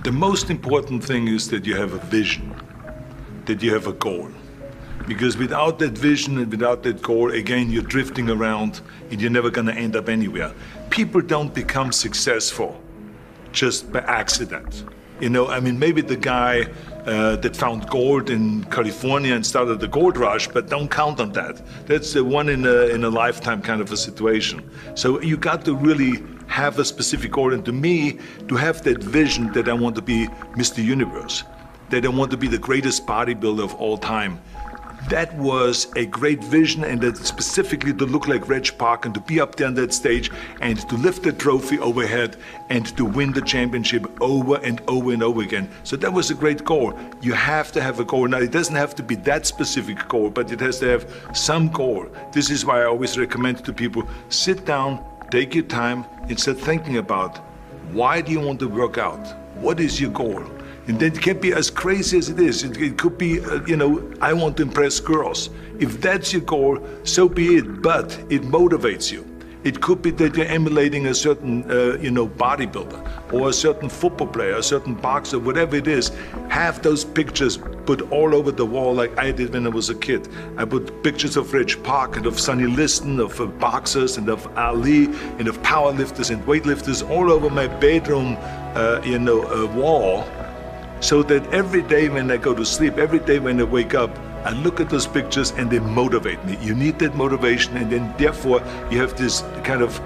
The most important thing is that you have a vision, that you have a goal. Because without that vision and without that goal, again, you're drifting around and you're never gonna end up anywhere. People don't become successful just by accident. You know, I mean, maybe the guy that found gold in California and started the gold rush, but don't count on that. That's the one in a lifetime kind of a situation. So you got to really have a specific goal. And to me, to have that vision that I want to be Mr. Universe, that I want to be the greatest bodybuilder of all time, that was a great vision, and that specifically to look like Reg Park and to be up there on that stage and to lift the trophy overhead and to win the championship over and over and over again. So that was a great goal. You have to have a goal. Now, it doesn't have to be that specific goal, but it has to have some goal. This is why I always recommend to people, sit down, take your time, and start thinking about, why do you want to work out? What is your goal? And then it can be as crazy as it is. It could be, you know, I want to impress girls. If that's your goal, so be it, but it motivates you. It could be that you're emulating a certain, you know, bodybuilder or a certain football player, a certain boxer, whatever it is. Have those pictures put all over the wall like I did when I was a kid. I put pictures of Reg Park and of Sonny Liston, of boxers and of Ali and of powerlifters and weightlifters all over my bedroom, you know, wall. So that every day when I go to sleep, every day when I wake up, I look at those pictures and they motivate me. You need that motivation, and then therefore you have this kind of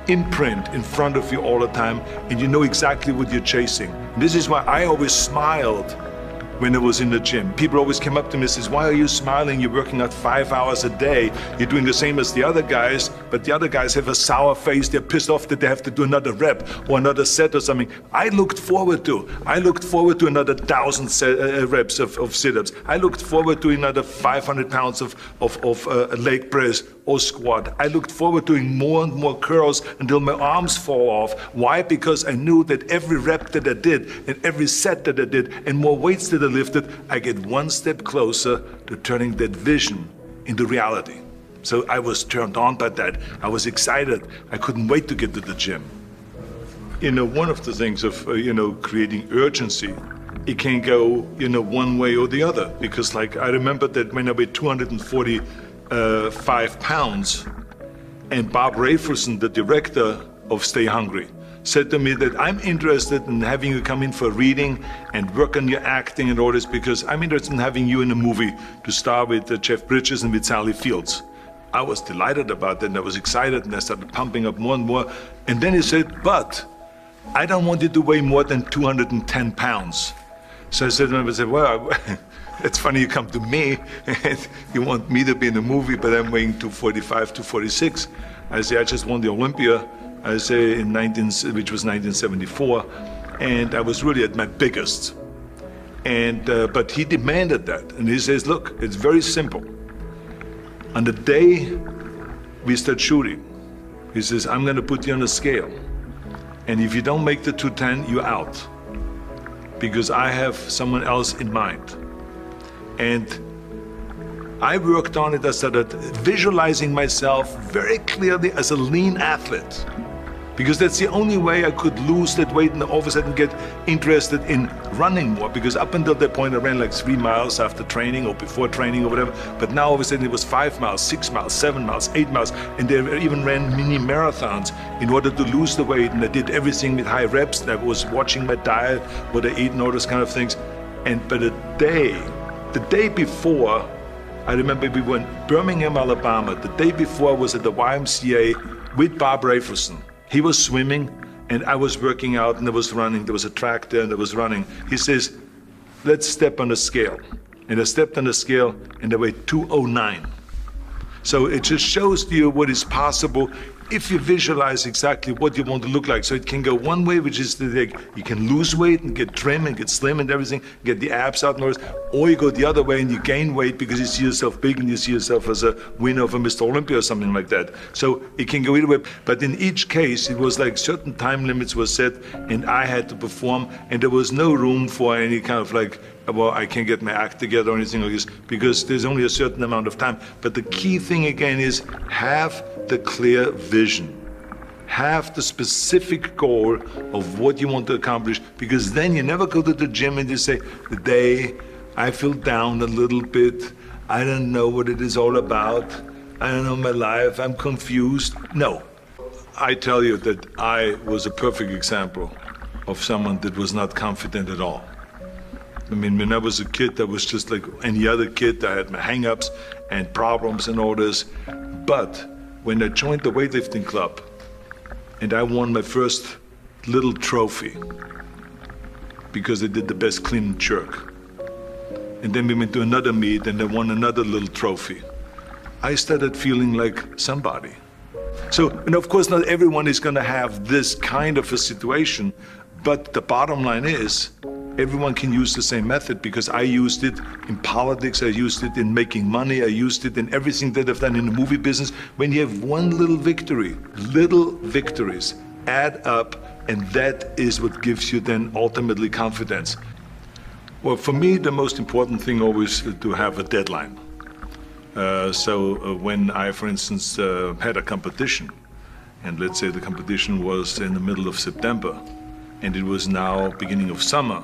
imprint in front of you all the time, and you know exactly what you're chasing. And this is why I always smiled when I was in the gym. People always came up to me and says, why are you smiling? You're working out 5 hours a day. You're doing the same as the other guys, but the other guys have a sour face. They're pissed off that they have to do another rep or another set or something. I looked forward to another 1,000 reps of sit-ups. I looked forward to another 500 pounds of leg press or squat. I looked forward to doing more and more curls until my arms fall off. Why? Because I knew that every rep that I did and every set that I did and more weights that I lifted, I get one step closer to turning that vision into reality. So I was turned on by that. I was excited. I couldn't wait to get to the gym. You know, one of the things of, you know, creating urgency, it can go, you know, one way or the other. Because like, I remember that when I weighed 245 pounds, and Bob Rafelson, the director of Stay Hungry, said to me that I'm interested in having you come in for a reading and work on your acting and all this, because I'm interested in having you in a movie to star with Jeff Bridges and with Sally Fields. I was delighted about that, and I was excited, and I started pumping up more and more. And then he said, but I don't want you to weigh more than 210 pounds. So I said to him, well, it's funny you come to me and you want me to be in a movie, but I'm weighing 245, 246. I say, I just won the Olympia. I say which was 1974, and I was really at my biggest. And but he demanded that, and he says, look, it's very simple. On the day we start shooting, he says, I'm gonna put you on a scale, and if you don't make the 210, you're out, because I have someone else in mind. And I worked on it. I started visualizing myself very clearly as a lean athlete, because that's the only way I could lose that weight and all of a sudden get interested in running more. Because up until that point I ran like 3 miles after training or before training or whatever, but now all of a sudden it was 5 miles, 6 miles, 7 miles, 8 miles, and they even ran mini marathons in order to lose the weight, and I did everything with high reps, and I was watching my diet, what I eat and all those kind of things. And but the day before, I remember we were in Birmingham, Alabama. The day before I was at the YMCA with Bob Rafelson. He was swimming and I was working out, and I was running. There was a track there and I was running. He says, let's step on the scale. And I stepped on the scale and I weighed 209. So it just shows to you what is possible if you visualize exactly what you want to look like. So it can go one way, which is that you can lose weight and get trim and get slim and everything, get the abs out and all this, or you go the other way and you gain weight because you see yourself big and you see yourself as a winner of a Mr. Olympia or something like that. So it can go either way. But in each case, it was like certain time limits were set and I had to perform, and there was no room for any kind of like, well, I can't get my act together or anything like this, because there's only a certain amount of time. But the key thing again is have the clear vision. Have the specific goal of what you want to accomplish, because then you never go to the gym and you say, today I feel down a little bit, I don't know what it is all about, I don't know my life, I'm confused. No. I tell you that I was a perfect example of someone that was not confident at all. I mean, when I was a kid, I was just like any other kid. I had my hang-ups and problems and all this. But when I joined the weightlifting club and I won my first little trophy because I did the best clean and jerk, and then we went to another meet and I won another little trophy, I started feeling like somebody. So, and of course, not everyone is going to have this kind of a situation, but the bottom line is, everyone can use the same method, because I used it in politics, I used it in making money, I used it in everything that I've done in the movie business. When you have one little victory, little victories add up, and that is what gives you then ultimately confidence. Well, for me, the most important thing always is to have a deadline. When I, for instance, had a competition, and let's say the competition was in the middle of September, and it was now beginning of summer,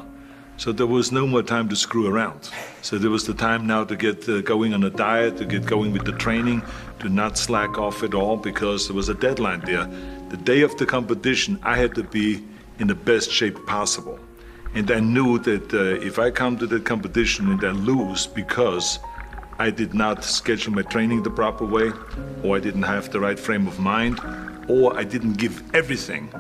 so there was no more time to screw around. So there was the time now to get going on a diet, to get going with the training, to not slack off at all, because there was a deadline there. The day of the competition, I had to be in the best shape possible. And I knew that if I come to that competition and I lose because I did not schedule my training the proper way, or I didn't have the right frame of mind, or I didn't give everything,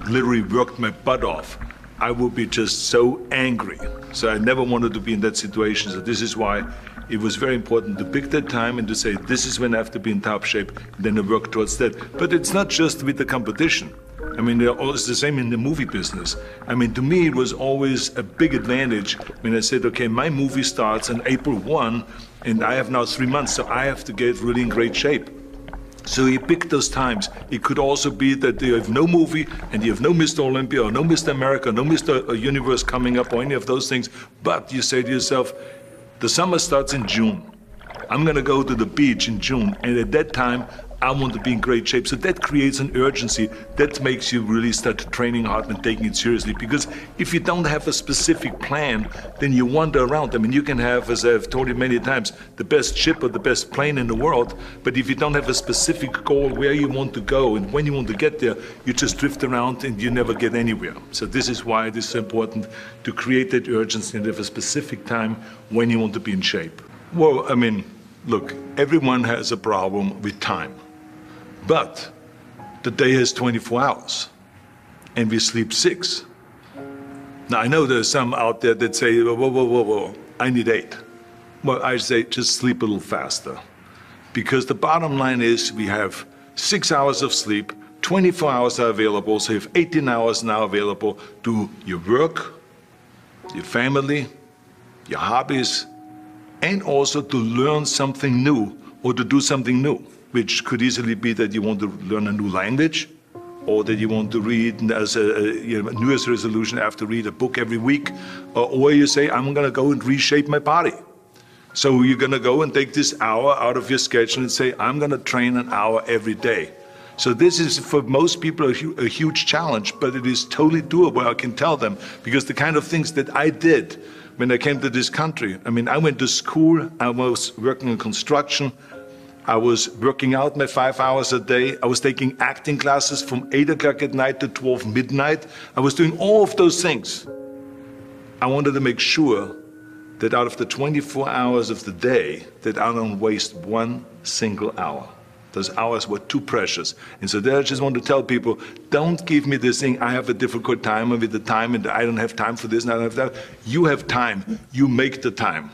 literally worked my butt off, I would be just so angry. So I never wanted to be in that situation. So this is why it was very important to pick that time and to say, this is when I have to be in top shape, and then to work towards that. But it's not just with the competition. I mean, it's the same in the movie business. I mean, to me, it was always a big advantage when I said, okay, my movie starts on April 1, and I have now 3 months, so I have to get really in great shape. So you pick those times. It could also be that you have no movie and you have no Mr. Olympia or no Mr. America, no Mr. Universe coming up or any of those things. But you say to yourself, the summer starts in June. I'm gonna go to the beach in June, and at that time, I want to be in great shape. So that creates an urgency that makes you really start training hard and taking it seriously. Because if you don't have a specific plan, then you wander around. I mean, you can have, as I've told you many times, the best ship or the best plane in the world, but if you don't have a specific goal where you want to go and when you want to get there, you just drift around and you never get anywhere. So this is why it is so important to create that urgency and have a specific time when you want to be in shape. Well, I mean, look, everyone has a problem with time. But the day has 24 hours, and we sleep 6. Now, I know there's some out there that say, whoa, I need 8. Well, I say just sleep a little faster. Because the bottom line is we have 6 hours of sleep, 24 hours are available, so you have 18 hours now available to your work, your family, your hobbies, and also to learn something new or to do something new, which could easily be that you want to learn a new language, or that you want to read as a New Year's resolution, I have to read a book every week, or you say, I'm gonna go and reshape my body. So you're gonna go and take this hour out of your schedule and say, I'm gonna train an hour every day. So this is, for most people, a huge challenge, but it is totally doable, I can tell them, because the kind of things that I did when I came to this country, I mean, I went to school, I was working in construction, I was working out my 5 hours a day. I was taking acting classes from 8 o'clock at night to 12 midnight. I was doing all of those things. I wanted to make sure that out of the 24 hours of the day, that I don't waste one single hour. Those hours were too precious. And so there I just want to tell people, don't give me this thing, I have a difficult time with the time and I don't have time for this and I don't have that. You have time, you make the time.